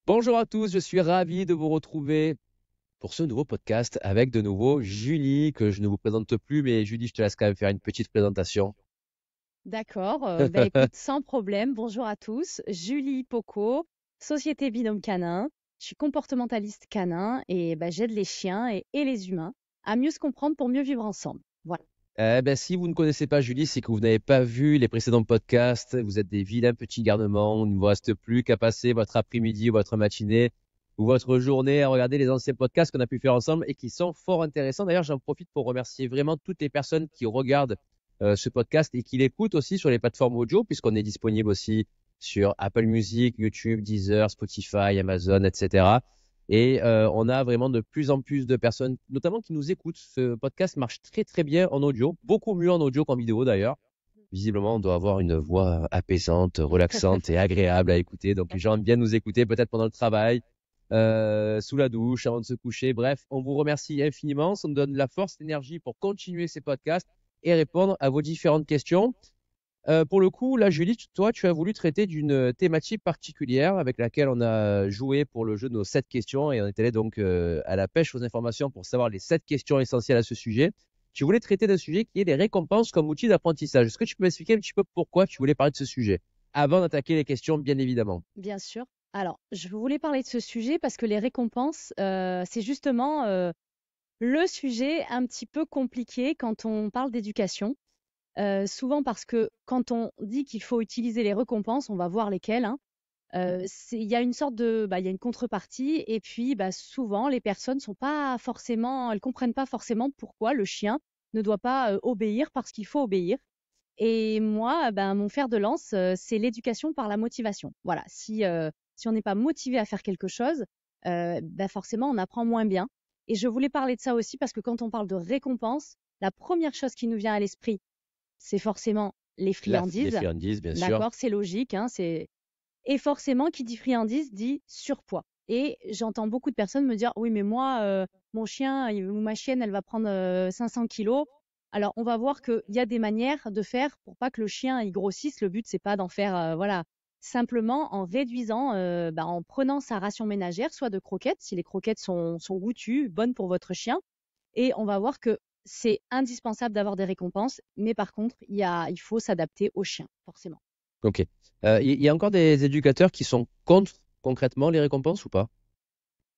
Bonjour à tous, je suis ravi de vous retrouver pour ce nouveau podcast avec de nouveau Julie, que je ne vous présente plus, mais Julie, je te laisse quand même faire une petite présentation. D'accord, bah, écoute, sans problème. Bonjour à tous. Julie Poco, Société Binôme Canin. Je suis comportementaliste canin et bah, j'aide les chiens et les humains à mieux se comprendre pour mieux vivre ensemble. Voilà. Si vous ne connaissez pas Julie, c'est que vous n'avez pas vu les précédents podcasts, vous êtes des vilains petits garnements, il ne vous reste plus qu'à passer votre après-midi, votre matinée ou votre journée à regarder les anciens podcasts qu'on a pu faire ensemble et qui sont fort intéressants. D'ailleurs, j'en profite pour remercier vraiment toutes les personnes qui regardent ce podcast et qui l'écoutent aussi sur les plateformes audio, puisqu'on est disponible aussi sur Apple Music, YouTube, Deezer, Spotify, Amazon, etc. Et on a vraiment de plus en plus de personnes, notamment qui nous écoutent. Ce podcast marche très très bien en audio, beaucoup mieux en audio qu'en vidéo d'ailleurs. Visiblement, on doit avoir une voix apaisante, relaxante et agréable à écouter. Donc les gens aiment bien nous écouter, peut-être pendant le travail, sous la douche, avant de se coucher. Bref, on vous remercie infiniment. Ça nous donne la force, l'énergie pour continuer ces podcasts et répondre à vos différentes questions. Pour le coup, là, Julie, toi, tu as voulu traiter d'une thématique particulière avec laquelle on a joué pour le jeu de nos 7 questions et on est allé donc à la pêche aux informations pour savoir les 7 questions essentielles à ce sujet. Tu voulais traiter d'un sujet qui est les récompenses comme outil d'apprentissage. Est-ce que tu peux m'expliquer un petit peu pourquoi tu voulais parler de ce sujet avant d'attaquer les questions, bien évidemment? Bien sûr. Alors, je voulais parler de ce sujet parce que les récompenses, c'est justement le sujet un petit peu compliqué quand on parle d'éducation. Souvent parce que quand on dit qu'il faut utiliser les récompenses, on va voir lesquelles, hein. Il y a une sorte de il y a une contrepartie et puis, souvent les personnes sont pas forcément elles comprennent pas forcément pourquoi le chien ne doit pas, obéir parce qu'il faut obéir et moi, mon fer de lance, c'est l'éducation par la motivation. Voilà, si on n'est pas motivé à faire quelque chose, forcément on apprend moins bien et je voulais parler de ça aussi parce que quand on parle de récompense, la première chose qui nous vient à l'esprit, c'est forcément les Les friandises. friandises, bien sûr. D'accord? C'est logique, hein, c'est et forcément, qui dit friandise dit surpoids. Et j'entends beaucoup de personnes me dire: «Oui, mais moi, mon chien ou ma chienne, elle va prendre, 500 kilos». Alors, on va voir qu'il y a des manières de faire pour pas que le chien, il grossisse. Le but, c'est pas d'en faire, voilà. Simplement en réduisant, en prenant sa ration ménagère, soit de croquettes, si les croquettes sont goûtues, bonnes pour votre chien. Et on va voir que c'est indispensable d'avoir des récompenses, mais par contre, il faut s'adapter au chien, forcément. Ok. Il y a encore des éducateurs qui sont contre concrètement les récompenses ou pas?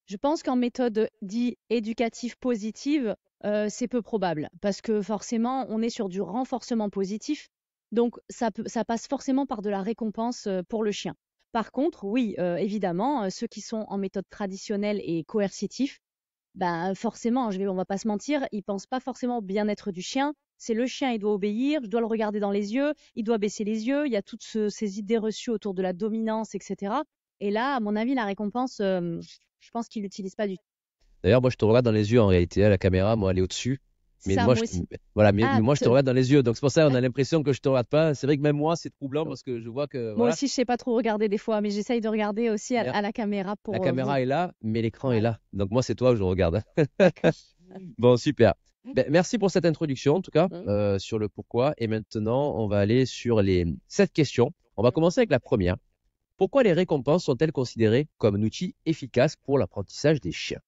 Je pense qu'en méthode dit éducative positive, c'est peu probable parce que forcément, on est sur du renforcement positif, donc ça passe forcément par de la récompense, pour le chien. Par contre, oui, évidemment, ceux qui sont en méthode traditionnelle et coercitif, forcément, on va pas se mentir, ils pensent pas forcément au bien-être du chien. C'est le chien, il doit obéir, je dois le regarder dans les yeux, il doit baisser les yeux. Il y a toutes ces idées reçues autour de la dominance, etc. Et là, à mon avis, la récompense, je pense qu'ils l'utilisent pas du tout. D'ailleurs, moi, je te regarde dans les yeux en réalité, à la caméra, moi, elle est au-dessus. C'est Mais ça, moi, moi aussi. voilà, mais Ah, moi, je te regarde dans les yeux. Donc, c'est pour ça qu'on a d'ac- l'impression que je te regarde pas. C'est vrai que même moi, c'est troublant parce que je vois que, moi voilà, aussi, je sais pas trop regarder des fois, mais j'essaye de regarder aussi mais à la caméra la pour vous. caméra est là, mais l'écran est Voilà. là. Donc, moi, c'est toi où je regarde. D'accord. Bon, super. Ben, merci pour cette introduction, en tout cas, Mm, sur le pourquoi. Et maintenant, on va aller sur les 7 questions. On va mm. commencer avec la première. Pourquoi les récompenses sont-elles considérées comme un outil efficace pour l'apprentissage des chiens?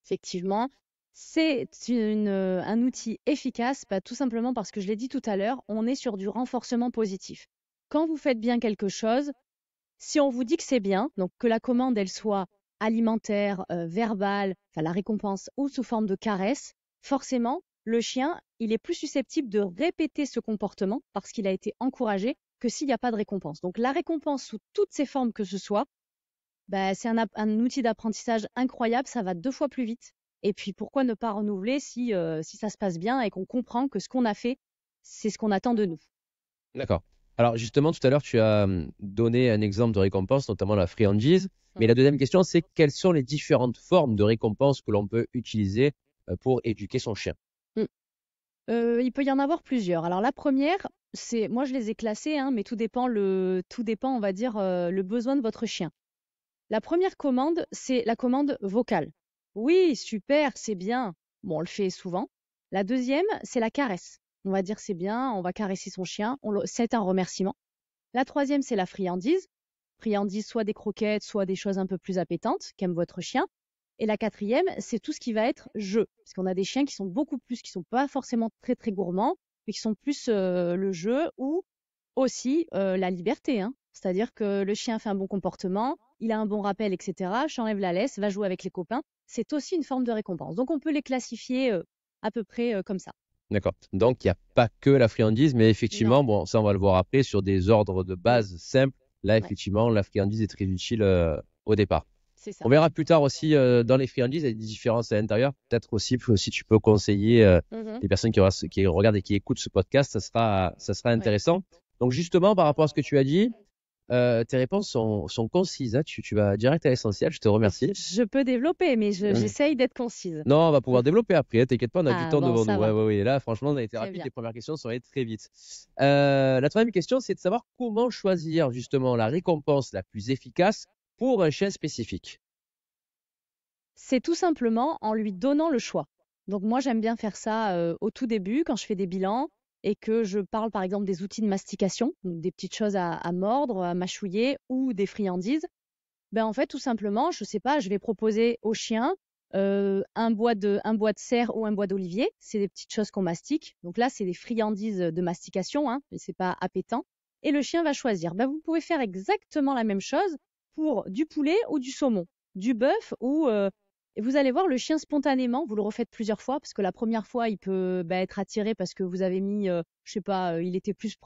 Effectivement, c'est un outil efficace, tout simplement parce que je l'ai dit tout à l'heure, on est sur du renforcement positif. Quand vous faites bien quelque chose, si on vous dit que c'est bien, donc que la commande elle soit alimentaire, verbale, enfin la récompense ou sous forme de caresse, forcément, le chien, il est plus susceptible de répéter ce comportement parce qu'il a été encouragé que s'il n'y a pas de récompense. Donc la récompense sous toutes ses formes que ce soit, c'est un outil d'apprentissage incroyable, ça va 2 fois plus vite. Et puis pourquoi ne pas renouveler si ça se passe bien et qu'on comprend que ce qu'on a fait, c'est ce qu'on attend de nous. D'accord. Alors justement, tout à l'heure, tu as donné un exemple de récompense, notamment la friandise. Mais Mmh. la deuxième question, c'est quelles sont les différentes formes de récompense que l'on peut utiliser pour éduquer son chien? Mmh. Il peut y en avoir plusieurs. Alors la première, c'est moi je les ai classées, hein, mais tout dépend, on va dire, le besoin de votre chien. La première commande, c'est la commande vocale. «Oui, super, c'est bien». Bon, on le fait souvent. La deuxième, c'est la caresse. On va dire: «C'est bien», on va caresser son chien, c'est un remerciement. La troisième, c'est la friandise. friandises, soit des croquettes, soit des choses un peu plus appétantes qu'aime votre chien. Et la quatrième, c'est tout ce qui va être jeu. Parce qu'on a des chiens qui sont beaucoup plus, qui sont pas forcément très très gourmands, mais qui sont plus le jeu ou aussi la liberté, hein. C'est-à-dire que le chien fait un bon comportement, il a un bon rappel, etc. J'enlève la laisse, va jouer avec les copains. C'est aussi une forme de récompense. Donc on peut les classifier à peu près comme ça. D'accord. Donc, il n'y a pas que la friandise, mais Non. effectivement, bon, ça, on va le voir après sur des ordres de base simples. Là, Ouais. effectivement, la friandise est très utile au départ. C'est ça. On verra plus tard aussi dans les friandises, il y a des différences à l'intérieur. Peut-être aussi, si tu peux conseiller Mhm. les personnes qui regardent et qui écoutent ce podcast, ça sera intéressant. Donc, justement, par rapport à ce que tu as dit, tes réponses sont concises, hein. Tu vas direct à l'essentiel. Je te remercie. Je peux développer, mais j'essaye d'être concise. Non, on va pouvoir développer après, hein. T'inquiète pas, on a du Ah temps bon, devant ça nous. va. Ouais. Là, franchement, on a été Très rapide. bien. Les premières questions sont allées très vite. La troisième question, c'est de savoir comment choisir justement la récompense la plus efficace pour un chien spécifique. C'est tout simplement en lui donnant le choix. Donc moi, j'aime bien faire ça au tout début, quand je fais des bilans et que je parle par exemple des outils de mastication, donc des petites choses à mordre, à mâchouiller ou des friandises. Ben en fait, tout simplement, je sais pas, je vais proposer au chien un bois de serre ou un bois d'olivier. C'est des petites choses qu'on mastique. Donc là, c'est des friandises de mastication, hein, mais c'est pas appétant. Et le chien va choisir. Ben, vous pouvez faire exactement la même chose pour du poulet ou du saumon, du bœuf ou et vous allez voir le chien spontanément. Vous le refaites plusieurs fois parce que la première fois, il peut être attiré parce que vous avez mis, je sais pas, il était plus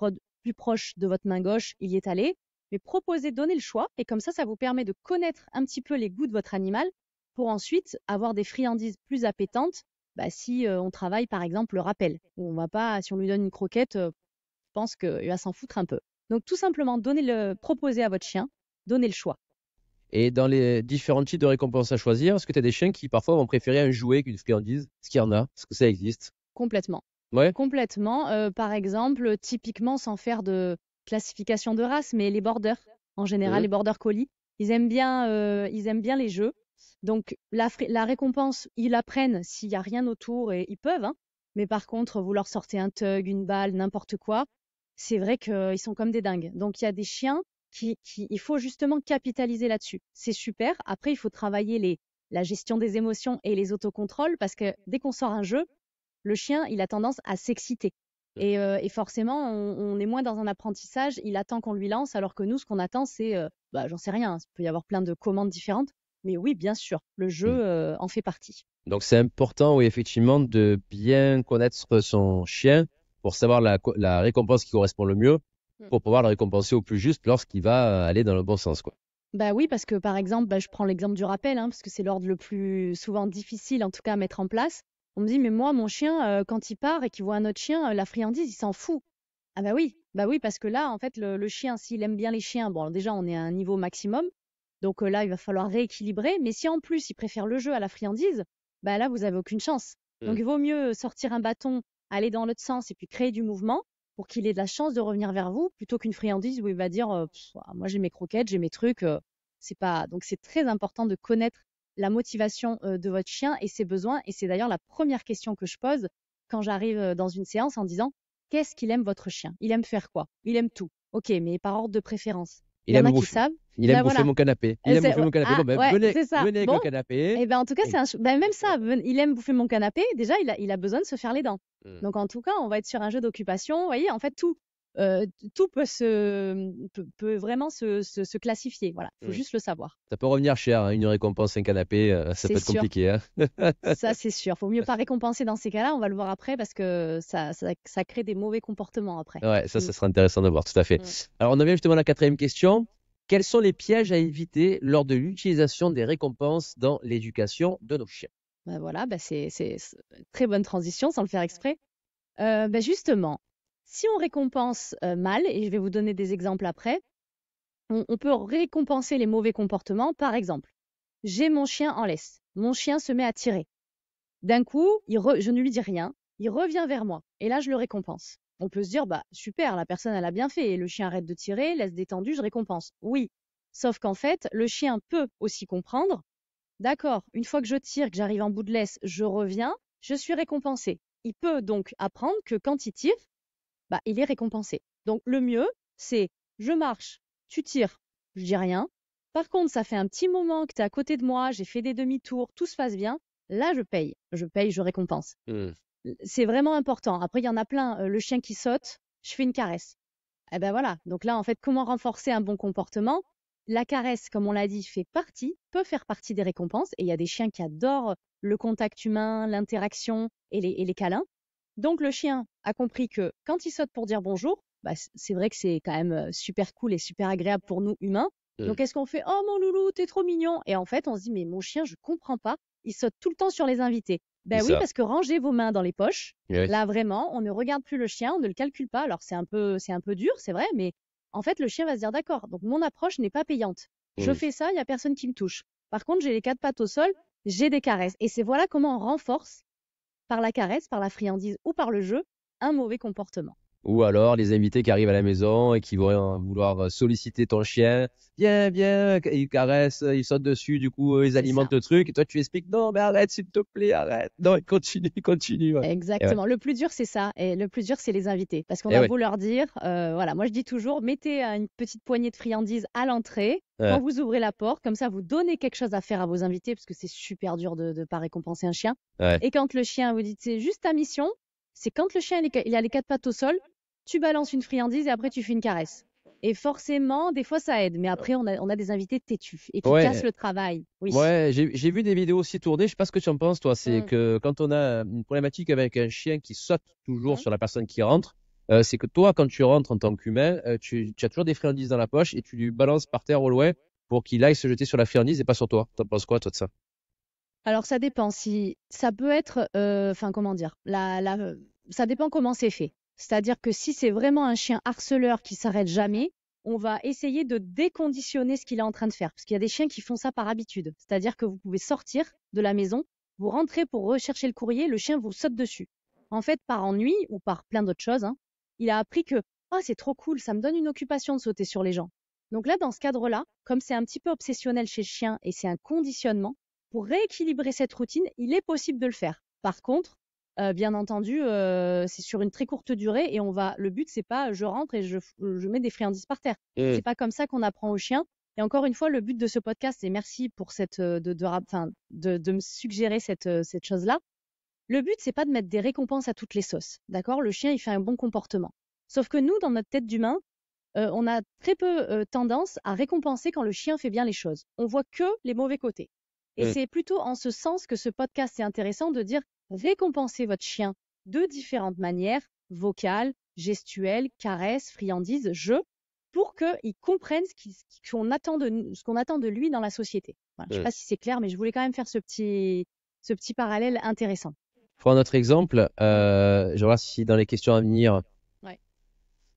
proche de votre main gauche, il y est allé. Mais proposez, donnez le choix et comme ça vous permet de connaître un petit peu les goûts de votre animal pour ensuite avoir des friandises plus appétantes. Si on travaille par exemple le rappel, on va pas, si on lui donne une croquette, je pense qu'il va s'en foutre un peu. Donc tout simplement, proposer à votre chien, donnez le choix. Et dans les différents types de récompenses à choisir, est-ce que tu as des chiens qui parfois vont préférer un jouet qu'une friandise? Est-ce qu'il y en a? Est-ce que ça existe? Complètement. Ouais. Complètement. Par exemple, typiquement, sans faire de classification de race, mais les borders, en général, les border collies, ils aiment bien les jeux. Donc, la récompense, ils la prennent s'il n'y a rien autour et ils peuvent, hein. Mais par contre, vous leur sortez un tug, une balle, n'importe quoi, c'est vrai qu'ils sont comme des dingues. Donc, il y a des chiens il faut justement capitaliser là-dessus. C'est super. Après, il faut travailler la gestion des émotions et les autocontrôles parce que dès qu'on sort un jeu, le chien, il a tendance à s'exciter. Et forcément, on est moins dans un apprentissage. Il attend qu'on lui lance, alors que nous, ce qu'on attend, c'est, j'en sais rien, hein, il peut y avoir plein de commandes différentes. Mais oui, bien sûr, le jeu en fait partie. Donc c'est important, oui, effectivement, de bien connaître son chien pour savoir la récompense qui correspond le mieux, pour pouvoir le récompenser au plus juste lorsqu'il va aller dans le bon sens, quoi. Bah oui, parce que par exemple, je prends l'exemple du rappel, hein, parce que c'est l'ordre le plus souvent difficile, en tout cas, à mettre en place. On me dit, mais moi, mon chien, quand il part et qu'il voit un autre chien, la friandise, il s'en fout. Ah bah oui, parce que là, en fait, le chien, s'il aime bien les chiens, bon, déjà, on est à un niveau maximum, donc là, il va falloir rééquilibrer. Mais si en plus, il préfère le jeu à la friandise, bah là, vous avez aucune chance. Donc il vaut mieux sortir un bâton, aller dans l'autre sens et puis créer du mouvement pour qu'il ait de la chance de revenir vers vous, plutôt qu'une friandise où il va dire, moi, j'ai mes croquettes, j'ai mes trucs. C'est pas. Donc c'est très important de connaître la motivation de votre chien et ses besoins. Et c'est d'ailleurs la première question que je pose quand j'arrive dans une séance en disant qu'est-ce qu'il aime votre chien? Il aime faire quoi? Il aime tout. Ok, mais par ordre de préférence. Il y en a qui savent. Il aime Ben bouffer voilà. mon canapé. Il aime bouffer mon canapé. Ah, Bon, ben, ouais, venez c'est ça. avec Bon, le canapé. et ben en tout cas, même ça, il aime bouffer mon canapé. Déjà, il a besoin de se faire les dents. Donc en tout cas, on va être sur un jeu d'occupation. Vous voyez, en fait, tout peut vraiment se classifier. Voilà, il faut juste le savoir. Ça peut revenir cher, hein, une récompense, un canapé, ça peut être compliqué, hein. Ça, c'est sûr. Faut mieux pas récompenser dans ces cas-là. On va le voir après parce que ça crée des mauvais comportements après. Ouais, ça sera intéressant de voir, tout à fait. Alors, on en vient justement à la quatrième question. Quels sont les pièges à éviter lors de l'utilisation des récompenses dans l'éducation de nos chiens? Ben voilà, c'est une très bonne transition sans le faire exprès. Justement, si on récompense mal, et je vais vous donner des exemples après, on peut récompenser les mauvais comportements. Par exemple, j'ai mon chien en laisse. Mon chien se met à tirer. D'un coup, je ne lui dis rien. Il revient vers moi. Et là, je le récompense. On peut se dire, super, la personne, elle a bien fait. Et le chien arrête de tirer, laisse détendu, je récompense. Oui. Sauf qu'en fait, le chien peut aussi comprendre. D'accord, une fois que je tire, que j'arrive en bout de laisse, je reviens, je suis récompensé. Il peut donc apprendre que quand il tire, il est récompensé. Donc le mieux, c'est je marche, tu tires, je dis rien. Par contre, ça fait un petit moment que tu es à côté de moi, j'ai fait des demi-tours, tout se passe bien. Là, je paye. Je paye, je récompense. Hmm. C'est vraiment important. Après, il y en a plein. Le chien qui saute, je fais une caresse. Eh ben voilà. Donc là, en fait, comment renforcer un bon comportement? La caresse, comme on l'a dit, peut faire partie des récompenses. Et il y a des chiens qui adorent le contact humain, l'interaction et les câlins. Donc le chien a compris que quand il saute pour dire bonjour, bah, c'est vrai que c'est quand même super cool et super agréable pour nous humains. Hmm. Donc qu'est-ce qu'on fait? Oh mon loulou, t'es trop mignon. Et en fait, on se dit, mais mon chien, je comprends pas. Il saute tout le temps sur les invités. C'est Ben oui, ça. parce que rangez vos mains dans les poches. Eh oui. Là, vraiment, on ne regarde plus le chien, on ne le calcule pas. Alors, c'est un peu dur, c'est vrai, mais en fait, le chien va se dire, d'accord, donc mon approche n'est pas payante. Je Hmm. fais ça, il n'y a personne qui me touche. Par contre, j'ai les quatre pattes au sol, j'ai des caresses. Et c'est voilà comment on renforce, par la caresse, par la friandise ou par le jeu, un mauvais comportement. Ou alors les invités qui arrivent à la maison et qui vont vouloir solliciter ton chien. Viens, viens, ils caressent, ils sautent dessus, du coup, ils C'est ça. alimentent le truc. Et toi, tu expliques, non, mais arrête, s'il te plaît, arrête. Non, continue, continue. Ouais. Et ouais. Exactement. Le plus dur, c'est ça. Et le plus dur, c'est les invités. Parce qu'on Et a ouais. beau leur dire, voilà, moi je dis toujours, mettez une petite poignée de friandises à l'entrée. Quand Ouais. vous ouvrez la porte, comme ça, vous donnez quelque chose à faire à vos invités, parce que c'est super dur de ne pas récompenser un chien. Ouais. Et quand le chien vous dit, c'est juste ta mission, c'est quand le chien il a les quatre pattes au sol, tu balances une friandise et après tu fais une caresse. Et forcément, des fois, ça aide. Mais après, on a des invités têtus et qui cassent Ouais. le travail. Oui. Ouais, j'ai vu des vidéos aussi tournées. Je sais pas ce que tu en penses, toi. C'est Mm. que quand on a une problématique avec un chien qui saute toujours Mm. sur la personne qui rentre, c'est que toi, quand tu rentres en tant qu'humain, tu as toujours des friandises dans la poche et tu lui balances par terre au loin pour qu'il aille se jeter sur la friandise et pas sur toi. T'en penses quoi, toi, de ça? Alors, ça dépend. Si ça peut être, enfin, comment dire, ça dépend comment c'est fait. C'est-à-dire que si c'est vraiment un chien harceleur qui s'arrête jamais, on va essayer de déconditionner ce qu'il est en train de faire. Parce qu'il y a des chiens qui font ça par habitude. C'est-à-dire que vous pouvez sortir de la maison, vous rentrez pour rechercher le courrier, le chien vous saute dessus. En fait, par ennui ou par plein d'autres choses, hein, il a appris que oh, c'est trop cool, ça me donne une occupation de sauter sur les gens. Donc là, dans ce cadre-là, comme c'est un petit peu obsessionnel chez le chien et c'est un conditionnement, pour rééquilibrer cette routine, il est possible de le faire. Par contre, bien entendu, c'est sur une très courte durée et le but, c'est pas je rentre et je mets des friandises par terre. Hmm. C'est pas comme ça qu'on apprend aux chiens. Et encore une fois, le but de ce podcast, et merci pour de me suggérer cette chose-là. Le but, c'est pas de mettre des récompenses à toutes les sauces. D'accord? Le chien, il fait un bon comportement. Sauf que nous, dans notre tête d'humain, on a très peu tendance à récompenser quand le chien fait bien les choses. On voit que les mauvais côtés. Et Hmm. c'est plutôt en ce sens que ce podcast est intéressant de dire récompenser votre chien de différentes manières, vocales, gestuelles, caresses, friandises, jeux, pour qu'il comprenne ce qu'on attend de lui dans la société. Voilà, je ne sais Hmm. pas si c'est clair, mais je voulais quand même faire ce petit parallèle intéressant. Prends un autre exemple. Je vais voir si dans les questions à venir. Ouais.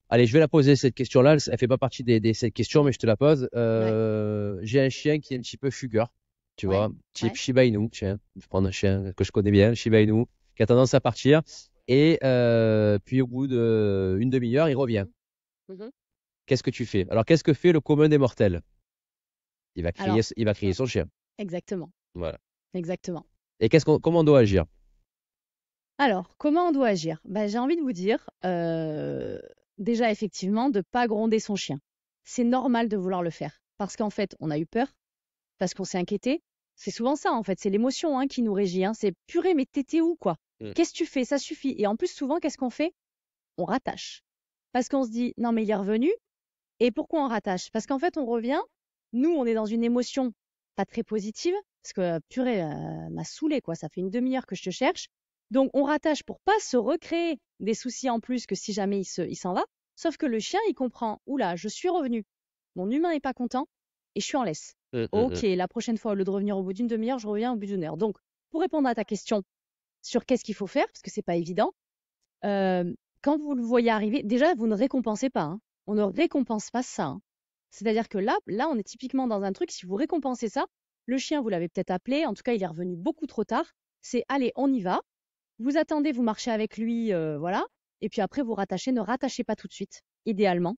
Allez, je vais la poser cette question-là. Elle fait pas partie des cette question, Mm. mais je te la pose. Ouais. J'ai un chien qui est un petit peu fugueur, tu Ouais. vois, type Ouais. Shiba Inu. Tiens, je vais prendre un chien que je connais bien, Shiba Inu, qui a tendance à partir. Et puis au bout d'une demi-heure, il revient. Mhm. Mhm. Qu'est-ce que tu fais? Alors, qu'est-ce que fait le commun des mortels? Alors, Il va crier son chien. exactement. Voilà. Exactement. Et comment on doit agir? Alors, comment on doit agir? Ben, j'ai envie de vous dire, déjà effectivement, de ne pas gronder son chien. C'est normal de vouloir le faire. Parce qu'en fait, on a eu peur, parce qu'on s'est inquiété. C'est souvent ça, en fait, c'est l'émotion hein, qui nous régit. Hein. C'est purée, mais t'étais où, quoi? Mm. Qu'est-ce que tu fais? Ça suffit. Et en plus, souvent, qu'est-ce qu'on fait? On rattache. Parce qu'on se dit, non, mais il est revenu. Et pourquoi on rattache? Parce qu'en fait, on revient. Nous, on est dans une émotion pas très positive. Parce que purée, m'a saoulé, quoi. Ça fait une demi-heure que je te cherche. Donc, on rattache pour pas se recréer des soucis en plus que si jamais il s'en va. Sauf que le chien, il comprend. Oula, je suis revenu. Mon humain est pas content et je suis en laisse. Mm, mm, Ok, mm. la prochaine fois, au lieu de revenir au bout d'une demi-heure, je reviens au bout d'une heure. Donc, pour répondre à ta question sur qu'est-ce qu'il faut faire, parce que c'est pas évident, quand vous le voyez arriver, déjà, vous ne récompensez pas. Hein. On ne récompense pas ça. Hein. C'est-à-dire que là, on est typiquement dans un truc, si vous récompensez ça, le chien, vous l'avez peut-être appelé, en tout cas, il est revenu beaucoup trop tard. C'est allez, on y va. Vous attendez, vous marchez avec lui, voilà. Et puis après, vous rattachez. Ne rattachez pas tout de suite, idéalement.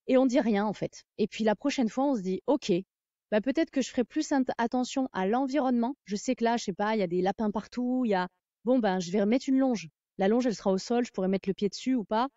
Et on dit rien, en fait. Et puis la prochaine fois, on se dit, OK, bah, peut-être que je ferai plus attention à l'environnement. Je sais que là, je sais pas, il y a des lapins partout, il y a... Bon, ben, je vais remettre une longe. La longe, elle sera au sol, je pourrais mettre le pied dessus ou pas.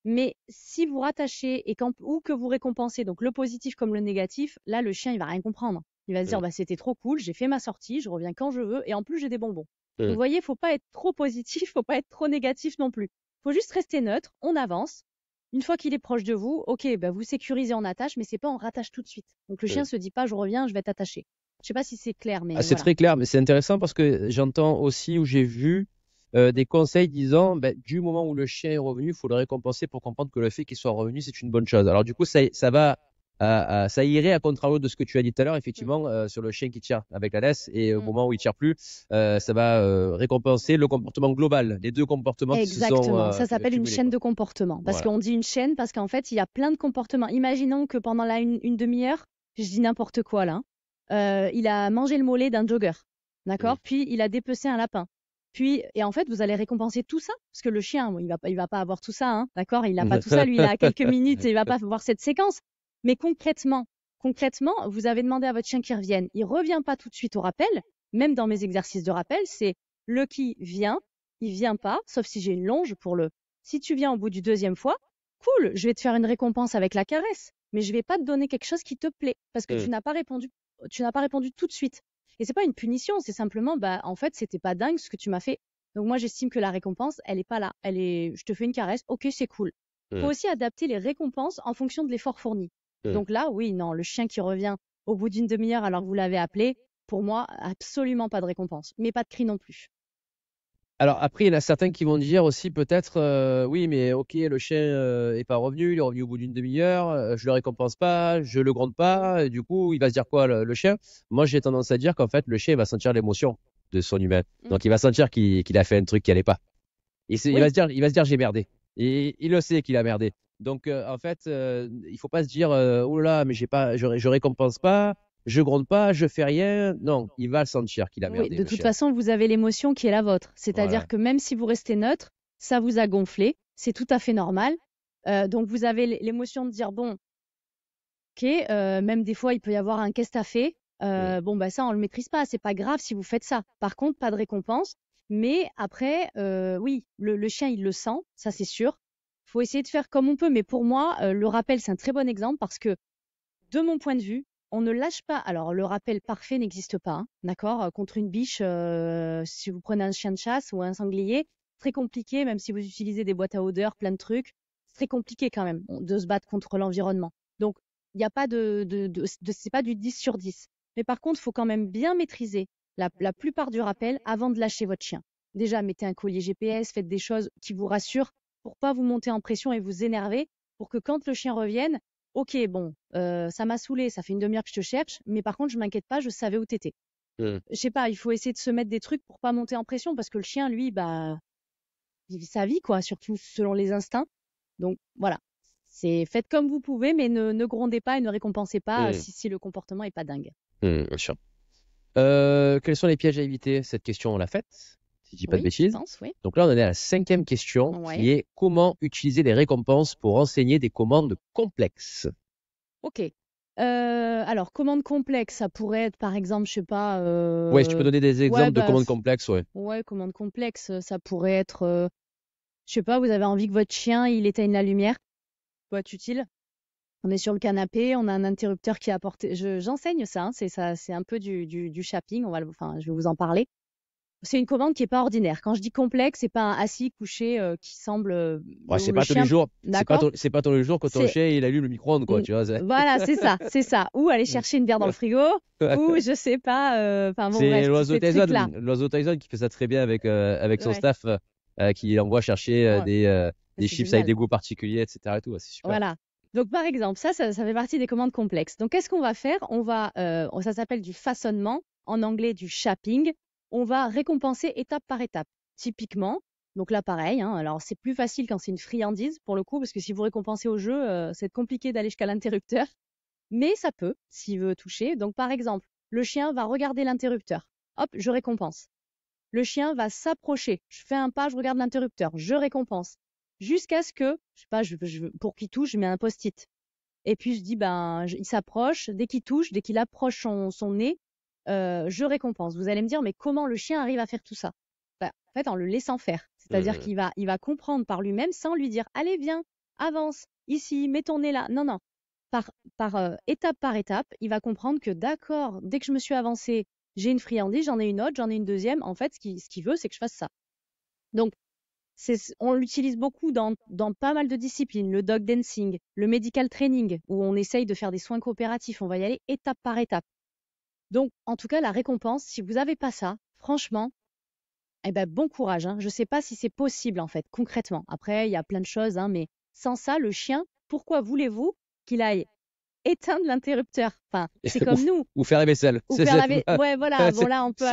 Mais si vous rattachez ou que vous récompensez, donc le positif comme le négatif, là, le chien, il va rien comprendre. Il va se dire, Mm. c'était trop cool, j'ai fait ma sortie, je reviens quand je veux, et en plus, j'ai des bonbons. Donc, Mm. vous voyez, faut pas être trop positif, faut pas être trop négatif non plus. Faut juste rester neutre, on avance. Une fois qu'il est proche de vous, ok, vous sécurisez en attache, mais c'est pas en rattache tout de suite. Donc, le chien Mm. se dit pas, je reviens, je vais t'attacher. Je sais pas si c'est clair, Ah, mais c'est voilà. très clair, mais c'est intéressant parce que j'entends aussi ou j'ai vu des conseils disant du moment où le chien est revenu, il faut le récompenser pour comprendre que le fait qu'il soit revenu, c'est une bonne chose. Alors du coup, ça va, ça irait à contrario de ce que tu as dit tout à l'heure, Mm. effectivement, sur le chien qui tire avec la laisse et au Mm. moment où il tire plus, ça va récompenser le comportement global, les deux comportements qui se sont Exactement, ça s'appelle une cumulés, chaîne quoi. de comportement. Parce Voilà. qu'on dit une chaîne parce qu'en fait, il y a plein de comportements. Imaginons que pendant une demi-heure, je dis n'importe quoi là, il a mangé le mollet d'un jogger, Mm. d'accord? Puis il a dépecé un lapin. Puis, et en fait, vous allez récompenser tout ça, parce que le chien, bon, il va pas avoir tout ça, hein, d'accord? Il n'a pas tout ça, lui, il a quelques minutes et il va pas voir cette séquence. Mais concrètement, vous avez demandé à votre chien qu'il revienne. Il revient pas tout de suite au rappel. Même dans mes exercices de rappel, c'est le qui vient, il vient pas, sauf si j'ai une longe pour le. Si tu viens au bout du deuxième fois, cool, je vais te faire une récompense avec la caresse, mais je vais pas te donner quelque chose qui te plaît parce que Mm. tu n'as pas répondu tout de suite. Et c'est pas une punition, c'est simplement, en fait, c'était pas dingue ce que tu m'as fait. Donc moi, j'estime que la récompense, elle est pas là. Je te fais une caresse, ok, c'est cool. Faut Mm. aussi adapter les récompenses en fonction de l'effort fourni. Mm. Donc là, oui, non, le chien qui revient au bout d'une demi-heure alors que vous l'avez appelé, pour moi, absolument pas de récompense, mais pas de cri non plus. Alors après, il y en a certains qui vont dire aussi peut-être, oui, mais ok, le chien est pas revenu, il est revenu au bout d'une demi-heure, je le récompense pas, je le gronde pas, et du coup, il va se dire quoi le chien? Moi, j'ai tendance à dire qu'en fait, le chien il va sentir l'émotion de son humain, Mm. donc il va sentir qu'il a fait un truc qui allait pas. Il va Oui, se dire, j'ai merdé, et il le sait qu'il a merdé. Donc en fait, il faut pas se dire, oh là là, mais j'ai pas, je récompense pas, je gronde pas, je fais rien. Non, il va le sentir qu'il a oui, merdé, de le toute chien. façon, vous avez l'émotion qui est la vôtre. C'est-à-dire Voilà. que même si vous restez neutre, ça vous a gonflé, c'est tout à fait normal. Donc vous avez l'émotion de dire, bon, ok, même des fois, il peut y avoir un qu'est-ce que t'as fait? Mm. Bon, ça, on le maîtrise pas, c'est pas grave si vous faites ça. Par contre, pas de récompense. Mais après, oui, le chien, il le sent, ça c'est sûr. Faut essayer de faire comme on peut. Mais pour moi, le rappel, c'est un très bon exemple parce que de mon point de vue, on ne lâche pas. Alors, le rappel parfait n'existe pas, hein, d'accord? Contre une biche, si vous prenez un chien de chasse ou un sanglier, très compliqué, même si vous utilisez des boîtes à odeurs, plein de trucs, c'est très compliqué quand même de se battre contre l'environnement. Donc, il n'y a pas c'est pas du 10 sur 10. Mais par contre, il faut quand même bien maîtriser la plupart du rappel avant de lâcher votre chien. Déjà, mettez un collier GPS, faites des choses qui vous rassurent pour pas vous monter en pression et vous énerver, pour que quand le chien revienne, ok, bon, ça m'a saoulé, ça fait une demi-heure que je te cherche, mais par contre, je m'inquiète pas, je savais où t'étais. Mm. Je sais pas, il faut essayer de se mettre des trucs pour pas monter en pression parce que le chien, lui, il vit sa vie, quoi, surtout selon les instincts. Donc voilà, c'est faites comme vous pouvez, mais ne grondez pas et ne récompensez pas Mm. si le comportement est pas dingue. Bien sûr. Quels sont les pièges à éviter? Cette question, on l'a faite, si je dis pas de Oui, je bêtises. pense, oui. Donc là, on en est à la cinquième question, Ouais, qui est comment utiliser les récompenses pour enseigner des commandes complexes. ok. Alors, commande complexe, ça pourrait être, par exemple, je sais pas, Ouais, si tu peux donner des ouais, exemples de commandes complexes, ouais. ouais, commande complexe, ça pourrait être, je sais pas, vous avez envie que votre chien, il éteigne la lumière, peut être utile. On est sur le canapé, on a un interrupteur qui est apporté. J'enseigne ça, hein, c'est ça, c'est un peu du shopping. Enfin, je vais vous en parler. C'est une commande qui est pas ordinaire. Quand je dis complexe, c'est pas un assis couché qui semble Ouais, où c'est le pas tous les chien, jours, d'accord? c'est pas tous les jours que ton C'est chien, il allume le micro-ondes, quoi, mm, tu vois. voilà, c'est ça, c'est ça. Ou aller chercher une bière dans le frigo, ou je sais pas. Enfin bon, C'est bref, tous ces trucs-là. l'oiseau Tyson qui fait ça très bien avec son Ouais, staff, qui envoie chercher ouais, des c'est chips avec génial. des goûts particuliers, etc. Et tout, ouais, c'est super. Voilà. Donc, par exemple, ça fait partie des commandes complexes. Donc, qu'est-ce qu'on va faire? Ça s'appelle du façonnement, en anglais du shaping. On va récompenser étape par étape. Typiquement, donc là, pareil, hein, alors c'est plus facile quand c'est une friandise, pour le coup, parce que si vous récompensez au jeu, c'est compliqué d'aller jusqu'à l'interrupteur. Mais ça peut, s'il veut toucher. Donc, par exemple, le chien va regarder l'interrupteur. Hop, je récompense. Le chien va s'approcher. Je fais un pas, je regarde l'interrupteur. Je récompense. Jusqu'à ce que, je sais pas, pour qu'il touche, je mets un post-it. Et puis je dis, il s'approche. Dès qu'il touche, dès qu'il approche son nez, je récompense. Vous allez me dire, mais comment le chien arrive à faire tout ça? En fait, en le laissant faire. C'est-à-dire Mhm. qu'il va comprendre par lui-même sans lui dire, allez, viens. avance ici, mets ton nez là. Non, non. Étape par étape, il va comprendre que d'accord, dès que je me suis avancée, j'ai une friandise, j'en ai une autre, j'en ai une deuxième. En fait, ce qu'il veut, c'est que je fasse ça. Donc, on l'utilise beaucoup dans pas mal de disciplines, le dog dancing, le medical training, où on essaye de faire des soins coopératifs. On va y aller étape par étape. Donc, en tout cas, la récompense, si vous n'avez pas ça, franchement, eh ben, bon courage. Hein. Je ne sais pas si c'est possible, en fait, concrètement. Après, il y a plein de choses, hein, mais sans ça, le chien, pourquoi voulez-vous qu'il aille éteindre l'interrupteur? Enfin, c'est comme nous. Ou faire la vaisselle. Ou faire la vaisselle. Ouais, voilà. Bon, là, on peut.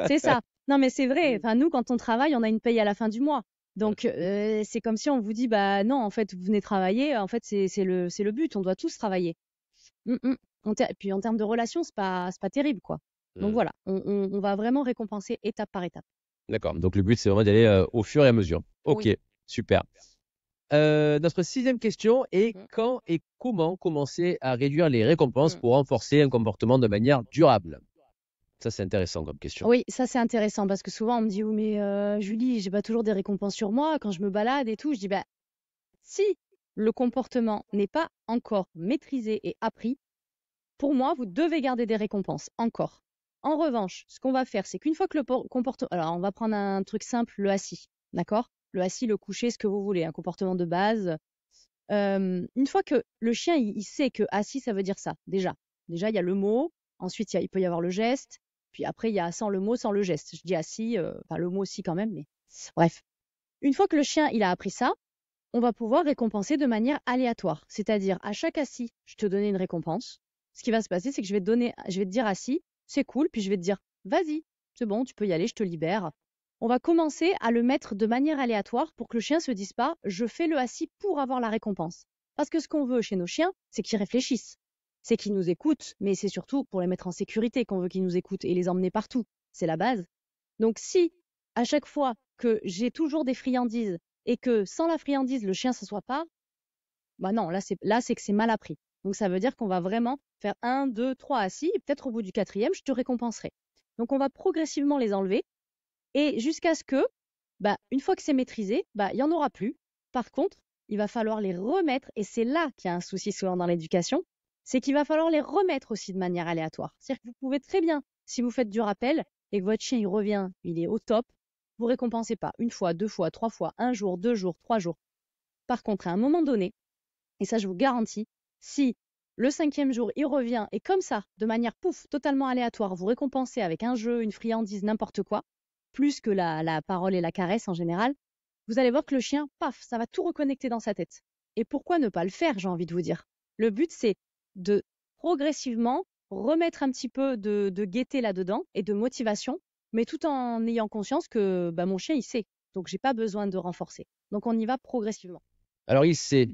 C'est ça. Non, mais c'est vrai. Enfin, nous, quand on travaille, on a une paye à la fin du mois. Donc, c'est comme si on vous dit, bah non, en fait, vous venez travailler. En fait, c'est le but. On doit tous travailler. Et puis, en termes de relations, c'est pas terrible, quoi. Donc, voilà. On va vraiment récompenser étape par étape. D'accord. Donc, le but, c'est vraiment d'aller au fur et à mesure. Ok, Oui. super. Notre 6e question est quand et comment commencer à réduire les récompenses pour renforcer un comportement de manière durable? Ça, c'est intéressant comme question. Oui, ça c'est intéressant parce que souvent on me dit oui mais Julie, j'ai pas toujours des récompenses sur moi quand je me balade et tout. Je dis bah si le comportement n'est pas encore maîtrisé et appris, pour moi vous devez garder des récompenses encore. En revanche, ce qu'on va faire, c'est qu'une fois que le comportement, alors on va prendre un truc simple, le assis, d'accord? Le assis, le coucher, ce que vous voulez, un comportement de base. Une fois que le chien il sait que assis ça veut dire ça, déjà il y a le mot, ensuite il peut y avoir le geste. Puis après, il y a sans le mot, sans le geste. Je dis assis, enfin le mot aussi quand même, mais bref. Une fois que le chien il a appris ça, on va pouvoir récompenser de manière aléatoire. C'est-à-dire, à chaque assis, je te donnais une récompense. Ce qui va se passer, c'est que je vais te dire assis, c'est cool, puis je vais te dire, vas-y, c'est bon, tu peux y aller, je te libère. On va commencer à le mettre de manière aléatoire pour que le chien se dise pas, je fais le assis pour avoir la récompense. Parce que ce qu'on veut chez nos chiens, c'est qu'ils réfléchissent. C'est qu'ils nous écoutent, mais c'est surtout pour les mettre en sécurité qu'on veut qu'ils nous écoutent et les emmener partout. C'est la base. Donc si, à chaque fois que j'ai toujours des friandises et que sans la friandise, le chien ne s'assoit pas, bah non, là c'est que c'est mal appris. Donc ça veut dire qu'on va vraiment faire 1, 2, 3 assis, et peut-être au bout du 4e, je te récompenserai. Donc on va progressivement les enlever, et jusqu'à ce que, bah, une fois que c'est maîtrisé, bah, il n'y en aura plus. Par contre, il va falloir les remettre, et c'est là qu'il y a un souci souvent dans l'éducation, c'est qu'il va falloir les remettre aussi de manière aléatoire. C'est-à-dire que vous pouvez très bien, si vous faites du rappel, et que votre chien il revient, il est au top, vous récompensez pas 1 fois, 2 fois, 3 fois, 1 jour, 2 jours, 3 jours. Par contre, à un moment donné, et ça je vous garantis, si le 5e jour il revient et comme ça, de manière pouf, totalement aléatoire, vous récompensez avec un jeu, une friandise, n'importe quoi, plus que la parole et la caresse en général, vous allez voir que le chien, paf, ça va tout reconnecter dans sa tête. Et pourquoi ne pas le faire, j'ai envie de vous dire. Le but, c'est de progressivement remettre un petit peu de gaieté là-dedans et de motivation, mais tout en ayant conscience que bah, mon chien, il sait. Donc, j'ai pas besoin de renforcer. Donc, on y va progressivement. Alors, il sait.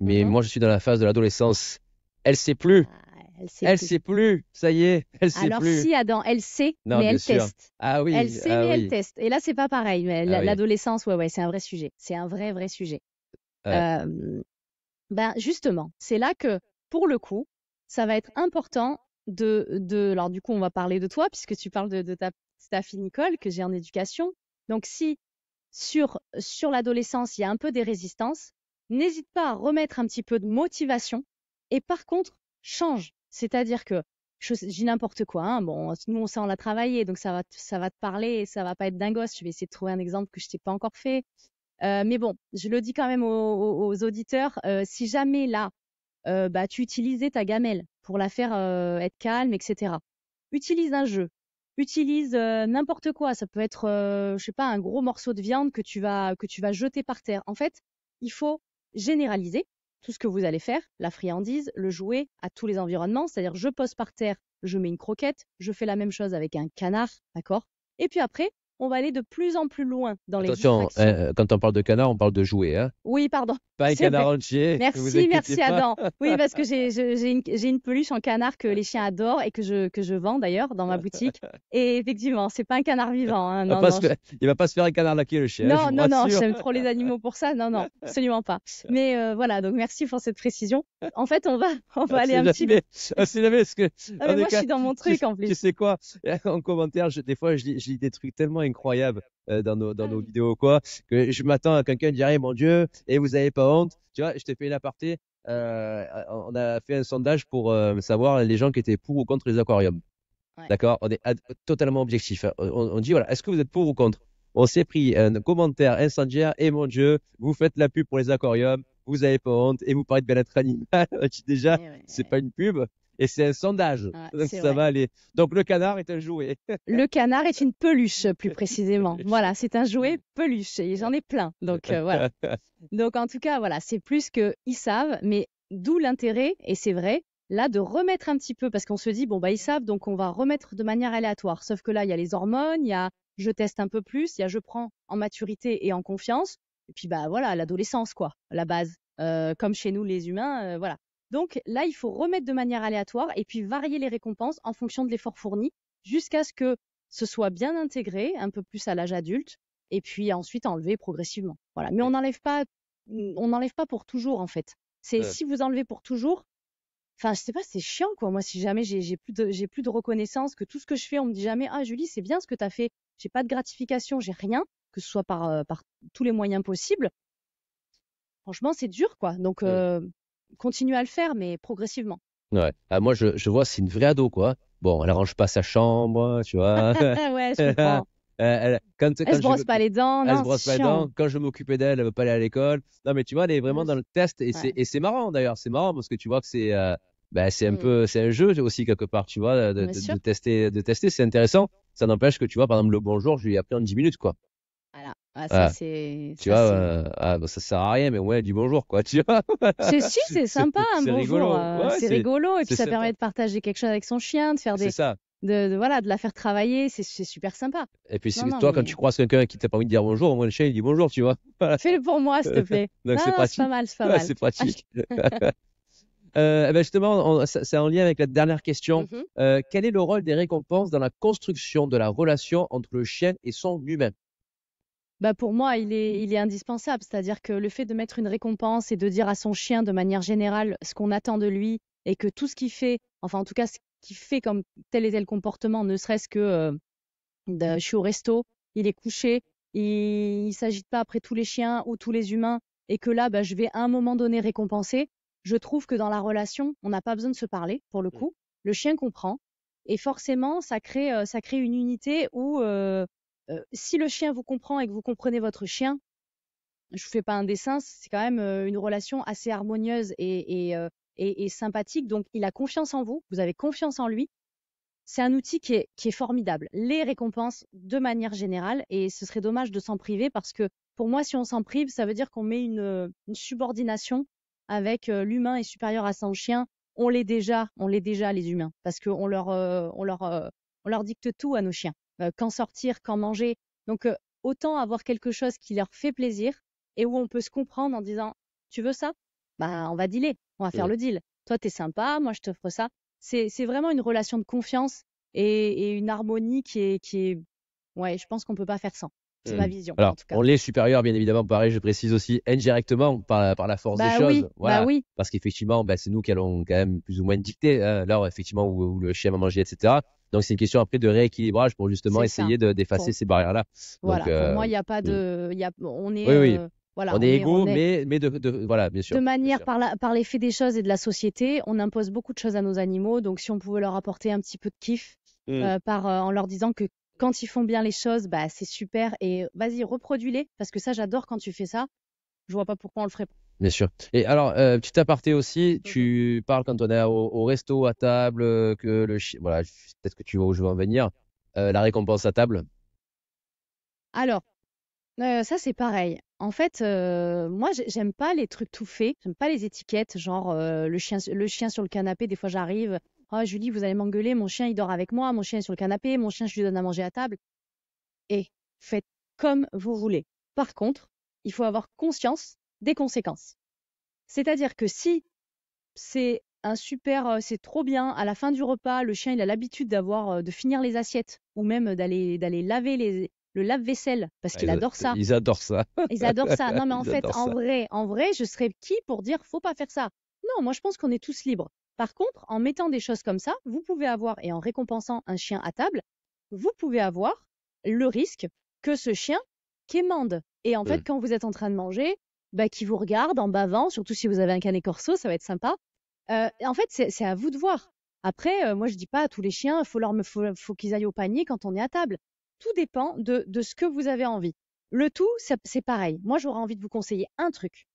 Mais moi, je suis dans la phase de l'adolescence. Elle sait plus. Elle sait plus. Ça y est, elle sait Alors, plus. Alors, si Adam, elle sait, non, mais elle sûr. teste. Ah oui. Elle sait, mais elle teste. Et là, c'est pas pareil. Mais l'adolescence, oui. ouais, c'est un vrai sujet. C'est un vrai sujet. Ben justement, c'est là que, pour le coup, ça va être important alors du coup, on va parler de toi, puisque tu parles de ta fille Nicole, que j'ai en éducation. Donc, si sur l'adolescence, il y a un peu des résistances, n'hésite pas à remettre un petit peu de motivation. Et par contre, change. C'est-à-dire que, je dis n'importe quoi, hein, bon, nous, on l'a travaillé, donc ça va te parler et ça va pas être dingos. Je vais essayer de trouver un exemple que je t'ai pas encore fait. Mais bon, je le dis quand même aux auditeurs, si jamais là, bah, tu utilisais ta gamelle pour la faire être calme, etc. Utilise un jeu, utilise n'importe quoi. Ça peut être, je sais pas, un gros morceau de viande que tu vas jeter par terre. En fait, il faut généraliser tout ce que vous allez faire, la friandise, le jouet, à tous les environnements. C'est-à-dire, je pose par terre, je mets une croquette, je fais la même chose avec un canard, d'accord? Et puis après, on va aller de plus en plus loin dans les distractions. Attention, quand on parle de canard, on parle de jouet. Hein. Oui, pardon. Pas un canard entier. Merci Adam. Oui, parce que j'ai une peluche en canard que les chiens adorent et que je vends d'ailleurs dans ma boutique. Et effectivement, c'est pas un canard vivant. Hein. Non, il va pas se faire un canard laqué, le chien. Non, j'aime trop les animaux pour ça. Non, absolument pas. Mais voilà, donc merci pour cette précision. En fait, on va aller un petit peu. C'est jamais ce que. Moi, je suis dans mon truc en plus. Tu sais quoi? En commentaire, des fois, je lis des trucs tellement incroyables. dans nos vidéos quoi, que je m'attends à quelqu'un dire, mon Dieu, et vous avez pas honte. Tu vois, je te fais une aparté. On a fait un sondage pour savoir les gens qui étaient pour ou contre les aquariums. Ouais. D'accord? On est totalement objectif, hein. On dit, voilà, est-ce que vous êtes pour ou contre? On s'est pris un commentaire incendiaire et mon Dieu, vous faites la pub pour les aquariums, vous avez pas honte et vous parlez de bien-être animal. On dit déjà, Eh ouais, c'est pas une pub et c'est un sondage. ouais, Donc c'est ça vrai. va aller. Donc le canard est un jouet. Le canard est une peluche, plus précisément. Voilà, c'est un jouet peluche et j'en ai plein. Donc voilà. Donc en tout cas, voilà, c'est plus que ils savent, mais d'où l'intérêt, et c'est vrai, là, de remettre un petit peu, parce qu'on se dit, bon, bah, ils savent, donc on va remettre de manière aléatoire. Sauf que là, il y a les hormones, il y a je teste un peu plus, il y a je prends en maturité et en confiance. Et puis, bah voilà, l'adolescence, quoi, la base. Comme chez nous, les humains, voilà. Donc là, il faut remettre de manière aléatoire et puis varier les récompenses en fonction de l'effort fourni jusqu'à ce que ce soit bien intégré, un peu plus à l'âge adulte, et puis ensuite enlever progressivement. Voilà. Mais on n'enlève pas pour toujours, en fait. C'est Euh, si vous enlevez pour toujours, enfin, je sais pas, c'est chiant, quoi. Moi, si jamais j'ai plus de reconnaissance, que tout ce que je fais, on me dit jamais, ah, Julie, c'est bien ce que tu as fait. J'ai pas de gratification, j'ai rien, que ce soit par tous les moyens possibles. Franchement, c'est dur, quoi. Donc, continue à le faire, mais progressivement. ouais. Ah, moi, je vois, c'est une vraie ado, quoi. Bon, elle arrange pas sa chambre, tu vois. Ouais, je comprends. Elle Quand se brosse pas les dents, elle se non, c'est brosse pas les chiant. dents. Quand je m'occupais d'elle, elle veut pas aller à l'école. Non, mais tu vois, elle est vraiment Ouais. dans le test Ouais. et c'est marrant d'ailleurs. C'est marrant parce que tu vois que c'est un Mm. peu, c'est un jeu aussi quelque part, tu vois, Bien sûr. de tester, c'est intéressant. Ça n'empêche que tu vois, par exemple, le bonjour, je lui ai appris en 10 minutes, quoi. Voilà. Ah, Voilà. Tu vois, bah, ça sert à rien, mais ouais, du bonjour, quoi, tu vois. Si, c'est sympa, un C'est bonjour. rigolo. Ouais, C'est rigolo. Et puis, c'est ça sympa. permet de partager quelque chose avec son chien, de faire C'est ça. voilà, de la faire travailler. C'est super sympa. Et puis, Non, non, toi, quand tu mais croises quelqu'un qui t'a pas envie de dire bonjour, au moins le chien, il dit bonjour, tu vois. Voilà. fais-le pour moi, s'il te plaît. Donc, Non, c'est non, c'est pas pratique. mal, c'est pas Ouais, mal. c'est pratique. Eh ben justement, c'est en lien avec la dernière question. Mhm. Quel est le rôle des récompenses dans la construction de la relation entre le chien et son humain? Bah pour moi, il est indispensable. C'est-à-dire que le fait de mettre une récompense et de dire à son chien de manière générale ce qu'on attend de lui et que tout ce qu'il fait, enfin en tout cas ce qu'il fait comme tel et tel comportement, ne serait-ce que je suis au resto, il est couché, il s'agite pas après tous les chiens ou tous les humains et que là, bah, je vais à un moment donné récompenser. Je trouve que dans la relation, on n'a pas besoin de se parler pour le coup. Le chien comprend et forcément, ça crée une unité où si le chien vous comprend et que vous comprenez votre chien, je vous fais pas un dessin, c'est quand même une relation assez harmonieuse et sympathique. Donc, il a confiance en vous, vous avez confiance en lui. C'est un outil qui est formidable. Les récompenses, de manière générale, et ce serait dommage de s'en priver parce que pour moi, si on s'en prive, ça veut dire qu'on met une subordination avec l'humain est supérieur à son chien. On l'est déjà les humains parce on leur dicte tout à nos chiens. Quand sortir, quand manger. Donc autant avoir quelque chose qui leur fait plaisir et où on peut se comprendre en disant tu veux ça? Bah on va dealer, on va faire Mm. le deal. Toi t'es sympa, moi je t'offre ça. C'est vraiment une relation de confiance et une harmonie ouais, je pense qu'on peut pas faire sans. C'est ma Mm. vision, en Alors, tout cas. on l'est supérieur, bien évidemment, pareil, je précise aussi indirectement par la force des choses. Bah Voilà. oui, Parce qu'effectivement, c'est nous qui allons quand même plus ou moins dicter, hein, l'heure, effectivement, où le chien va manger, etc. Donc, c'est une question après de rééquilibrage pour justement c'est ça. essayer d'effacer Pour, ces barrières-là. Donc, voilà, pour moi, il n'y a pas mm. de, Oui, oui. voilà, On est on égaux, est mais voilà, bien de sûr, bien manière sûr. par l'effet des choses et de la société, on impose beaucoup de choses à nos animaux. Donc, si on pouvait leur apporter un petit peu de kiff, Mm. en leur disant que quand ils font bien les choses, bah, c'est super et vas-y, reproduis-les parce que ça, j'adore quand tu fais ça. Je vois pas pourquoi on le ferait pas. Bien sûr. Et alors, petit aparté aussi, Mhm. tu parles quand on est au resto, à table, que le chien, voilà, peut-être que tu vois où je veux en venir, la récompense à table. Alors, ça, c'est pareil. En fait, moi, j'aime pas les trucs tout faits. J'aime pas les étiquettes, genre le chien sur le canapé. Des fois, j'arrive. Oh, Julie, vous allez m'engueuler. Mon chien, il dort avec moi. Mon chien est sur le canapé. Mon chien, je lui donne à manger à table. Et faites comme vous voulez. Par contre, il faut avoir conscience des conséquences. C'est-à-dire que si c'est trop bien. À la fin du repas, le chien, il a l'habitude de finir les assiettes ou même d'aller laver le lave-vaisselle parce Ah, qu'il adore ça. ils adorent ça. Ils adorent ça. Non, mais en Ils fait, adorent ça. en vrai, je serais qui pour dire faut pas faire ça? Non, moi je pense qu'on est tous libres. Par contre, en mettant des choses comme ça, vous pouvez avoir et en récompensant un chien à table, vous pouvez avoir le risque que ce chien quémande. Et en fait, quand vous êtes en train de manger, qui vous regarde en bavant, surtout si vous avez un canet corso, ça va être sympa. En fait, c'est à vous de voir. Après, moi, je dis pas à tous les chiens, faut qu'ils aillent au panier quand on est à table. Tout dépend de ce que vous avez envie. Le tout, c'est pareil. Moi, j'aurais envie de vous conseiller un truc.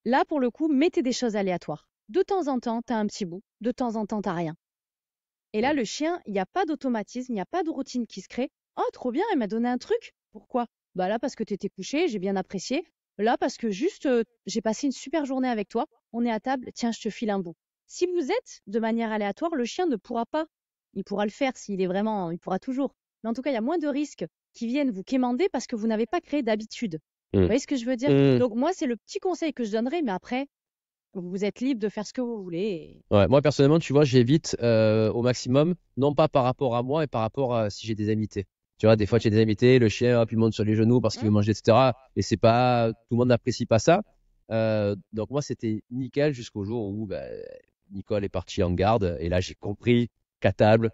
Là, pour le coup, mettez des choses aléatoires. De temps en temps, tu as un petit bout. De temps en temps, tu rien. Et là, le chien, il n'y a pas d'automatisme, il n'y a pas de routine qui se crée. Oh, trop bien, elle m'a donné un truc. Pourquoi? Bah là, parce que tu étais couché, j'ai bien apprécié. Là, parce que juste, j'ai passé une super journée avec toi. On est à table, tiens, je te file un bout. Si vous êtes de manière aléatoire, le chien ne pourra pas. Il pourra le faire s'il est vraiment, il pourra toujours. Mais en tout cas, il y a moins de risques qui viennent vous quémander parce que vous n'avez pas créé d'habitude. Vous voyez ce que je veux dire? Donc moi, c'est le petit conseil que je donnerais, mais après, vous êtes libre de faire ce que vous voulez. Ouais, moi personnellement, tu vois, j'évite au maximum, non pas par rapport à moi, mais par rapport à si j'ai des invités. Tu vois, des fois, j'ai des invités, le chien, hop, il monte sur les genoux parce qu'il veut manger, etc. Et c'est pas, tout le monde n'apprécie pas ça. Donc moi, c'était nickel jusqu'au jour où Nicole est partie en garde. Et là, j'ai compris qu'à table,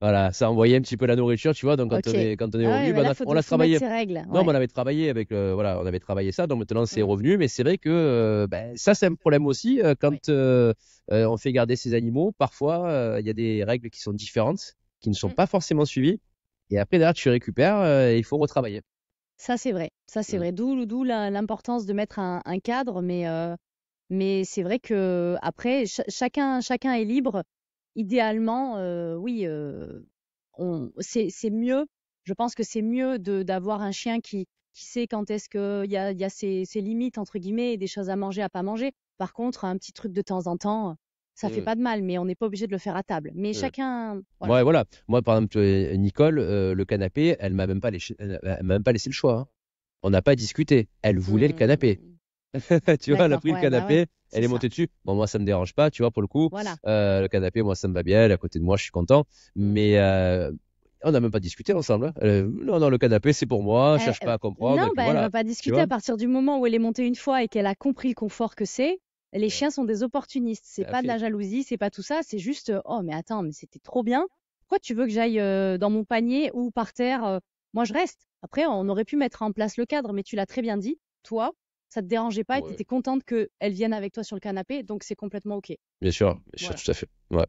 voilà, ça envoyait un petit peu la nourriture, tu vois. Donc quand on est revenu, on l'a travaillé. Non, mais on avait travaillé avec voilà, on avait travaillé ça. Donc maintenant, c'est revenu. Mais c'est vrai que ça, c'est un problème aussi quand on fait garder ces animaux. Parfois, il y a des règles qui sont différentes, qui ne sont pas forcément suivies. Et après, derrière, tu récupères et il faut retravailler. Ça, c'est vrai. Ça, c'est vrai. D'où l'importance de mettre un cadre. Mais c'est vrai que après, chacun est libre. Idéalement, oui, c'est mieux. Je pense que c'est mieux d'avoir un chien qui sait quand est-ce qu'il y a ses limites, entre guillemets, et des choses à manger, à pas manger. Par contre, un petit truc de temps en temps, ça fait pas de mal, mais on n'est pas obligé de le faire à table. Mais chacun, voilà. Ouais, voilà. Moi, par exemple, Nicole, le canapé, elle m'a même pas laissé le choix, hein. On n'a pas discuté. Elle voulait le canapé. Tu vois, elle a pris le canapé, elle est montée dessus. Bon, moi, ça me dérange pas, tu vois, pour le coup. Voilà. Le canapé, moi, ça me va bien. Elle est à côté de moi, je suis content. Mais on n'a même pas discuté ensemble, hein. Non, non, le canapé, c'est pour moi. Cherche pas à comprendre. Non, Et puis elle voilà. va pas Tu discuter vois à partir du moment où elle est montée une fois et qu'elle a compris le confort que c'est. Les chiens sont des opportunistes. C'est pas de la jalousie, c'est pas tout ça. C'est juste, oh, mais attends, mais c'était trop bien. Pourquoi tu veux que j'aille dans mon panier ou par terre? Moi, je reste. Après, on aurait pu mettre en place le cadre, mais tu l'as très bien dit. Toi, ça te dérangeait pas et tu étais contente qu'elle vienne avec toi sur le canapé, donc c'est complètement OK. Bien sûr, Voilà. tout à fait. Ouais.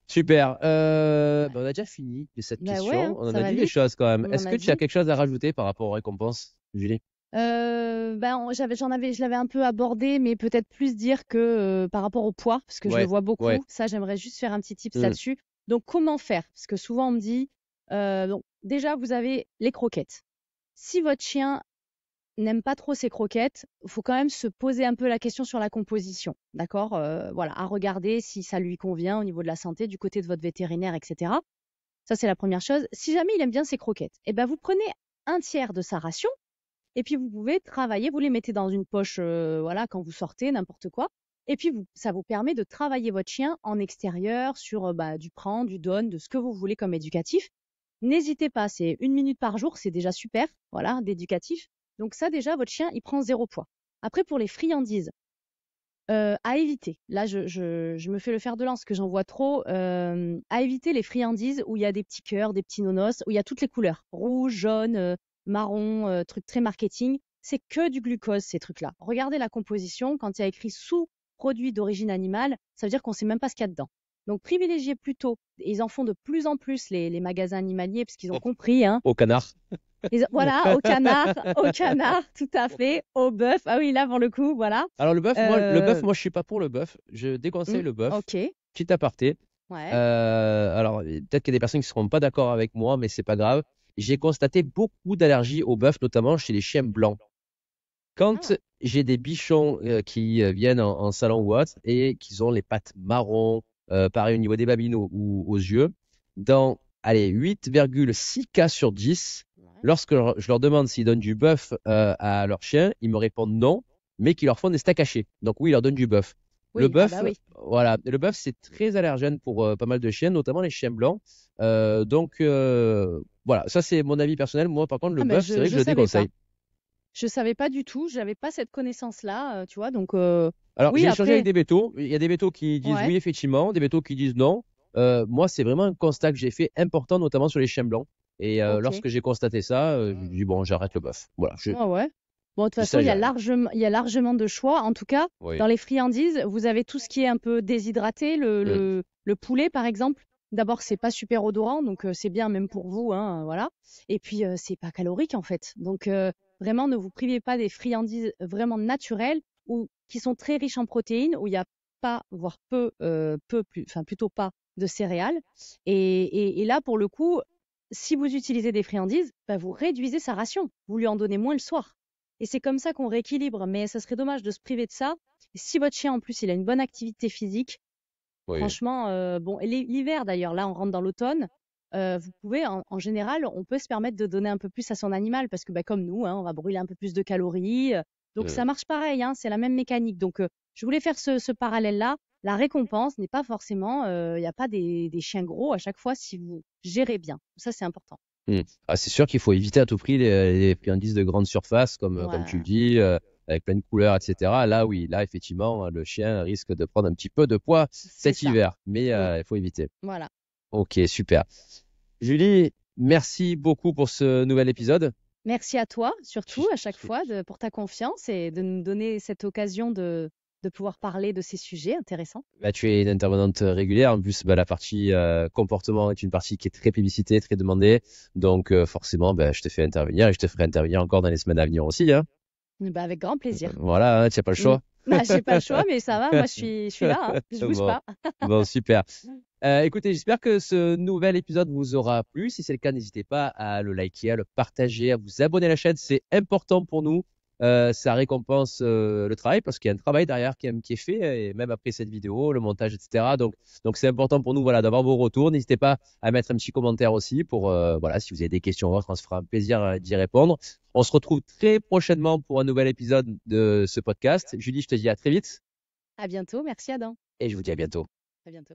Super. On a déjà fini de cette question. Ouais, hein, On en ça a va dit des vite. choses quand même. On Est-ce en que a tu as dit. quelque chose à rajouter par rapport aux récompenses, Julie? Je l'avais un peu abordé, mais peut-être plus dire que par rapport au poids, parce que je le vois beaucoup. Ouais. Ça, j'aimerais juste faire un petit tips là-dessus. Donc, comment faire? Parce que souvent, on me dit, donc, déjà, vous avez les croquettes. Si votre chien n'aime pas trop ses croquettes, il faut quand même se poser un peu la question sur la composition, d'accord? Voilà, à regarder si ça lui convient au niveau de la santé, du côté de votre vétérinaire, etc. Ça, c'est la première chose. Si jamais il aime bien ses croquettes, eh ben, vous prenez un tiers de sa ration et puis vous pouvez travailler, vous les mettez dans une poche, voilà, quand vous sortez, n'importe quoi. Et puis ça vous permet de travailler votre chien en extérieur sur du prend, du donne, de ce que vous voulez comme éducatif. N'hésitez pas, c'est 1 minute par jour, c'est déjà super, voilà, d'éducatif. Donc ça déjà, votre chien, il prend 0 poids. Après, pour les friandises, à éviter. Là, je me fais le fer de lance, que j'en vois trop. À éviter les friandises où il y a des petits cœurs, des petits nonos, où il y a toutes les couleurs. Rouge, jaune, marron, truc très marketing. C'est que du glucose, ces trucs-là. Regardez la composition. Quand il y a écrit sous-produit d'origine animale, ça veut dire qu'on ne sait même pas ce qu'il y a dedans. Donc, privilégiez plutôt, et ils en font de plus en plus, les magasins animaliers, parce qu'ils ont compris, hein. Au canard. Voilà, au canard, tout à fait, au bœuf. Ah oui, là, pour le coup, voilà. Alors le bœuf, moi je suis pas pour le bœuf. Je déconseille le bœuf. Ok. Petit aparté. Ouais. Alors peut-être qu'il y a des personnes qui seront pas d'accord avec moi, mais c'est pas grave. J'ai constaté beaucoup d'allergies au bœuf, notamment chez les chiens blancs. Quand j'ai des bichons qui viennent en salon ou autre et qu'ils ont les pattes marron, pareil au niveau des babines ou aux yeux, dans 8,6 cas sur 10, lorsque je leur demande s'ils donnent du bœuf à leur chien, ils me répondent non, mais qu'ils leur font des steaks hachés. Donc oui, ils leur donnent du bœuf. Oui, Le bœuf, oui. voilà, le bœuf c'est très allergène pour pas mal de chiens, notamment les chiens blancs. Voilà, ça c'est mon avis personnel. Moi, par contre, le bœuf, c'est vrai que je le déconseille. Je savais pas du tout, j'avais pas cette connaissance-là, tu vois, donc Alors, oui, j'ai échangé après... avec des vétos. Il y a des vétos qui disent oui, effectivement, des vétos qui disent non. Moi, c'est vraiment un constat que j'ai fait important, notamment sur les chiens blancs. Et Ok. lorsque j'ai constaté ça, j'ai dit bon, j'arrête le bœuf. Voilà, Ouais. Bon, de toute je façon, stagiaire. il y a largement de choix. En tout cas, Oui. dans les friandises, vous avez tout ce qui est un peu déshydraté, Mm, le poulet, par exemple. D'abord, c'est pas super odorant, donc c'est bien même pour vous, hein, voilà. Et puis, c'est pas calorique en fait. Donc, vraiment, ne vous privez pas des friandises vraiment naturelles ou qui sont très riches en protéines, où il n'y a pas, voire enfin plutôt pas de céréales. Et là, pour le coup, si vous utilisez des friandises, bah, vous réduisez sa ration. Vous lui en donnez moins le soir. Et c'est comme ça qu'on rééquilibre. Mais ça serait dommage de se priver de ça. Et si votre chien, en plus, il a une bonne activité physique, oui. franchement, bon, et l'hiver d'ailleurs, là, on rentre dans l'automne. Vous pouvez, en général, on peut se permettre de donner un peu plus à son animal parce que, bah, comme nous, hein, on va brûler un peu plus de calories. Donc, Mm. ça marche pareil, hein, c'est la même mécanique. Donc, je voulais faire ce parallèle-là. La récompense n'est pas forcément, il n'y a pas des chiens gros à chaque fois si vous gérez bien. Ça, c'est important. Mm. Ah, c'est sûr qu'il faut éviter à tout prix les friandises de grande surface, comme tu le Voilà, dis, avec plein de couleurs, etc. Là, oui, là, effectivement, le chien risque de prendre un petit peu de poids c'est cet ça. hiver, mais Mm, il faut éviter. voilà. Ok, super. Julie, merci beaucoup pour ce nouvel épisode. Merci à toi, Je- surtout à chaque je- fois, pour ta confiance et de nous donner cette occasion de pouvoir parler de ces sujets intéressants. Bah, tu es une intervenante régulière. En plus, bah, la partie comportement est une partie qui est très plébiscitée, très demandée. Donc, forcément, bah, je te fais intervenir et je te ferai intervenir encore dans les semaines à venir aussi, hein. Bah, avec grand plaisir. Voilà, hein, tu n'as pas le Mm. choix. Bah, j'ai pas le choix, mais ça va, moi je suis là, hein, je bouge Bon, pas. bon, super. Écoutez, j'espère que ce nouvel épisode vous aura plu. Si c'est le cas, n'hésitez pas à le liker, à le partager, à vous abonner à la chaîne. C'est important pour nous. Ça récompense le travail parce qu'il y a un travail derrière qui est fait, et même après cette vidéo, le montage, etc. Donc c'est important pour nous, voilà, d'avoir vos retours. N'hésitez pas à mettre un petit commentaire aussi pour, voilà, si vous avez des questions ou autres, on se fera un plaisir d'y répondre. On se retrouve très prochainement pour un nouvel épisode de ce podcast. Julie, je te dis à très vite À bientôt, merci Adam. et je vous dis à bientôt. À bientôt.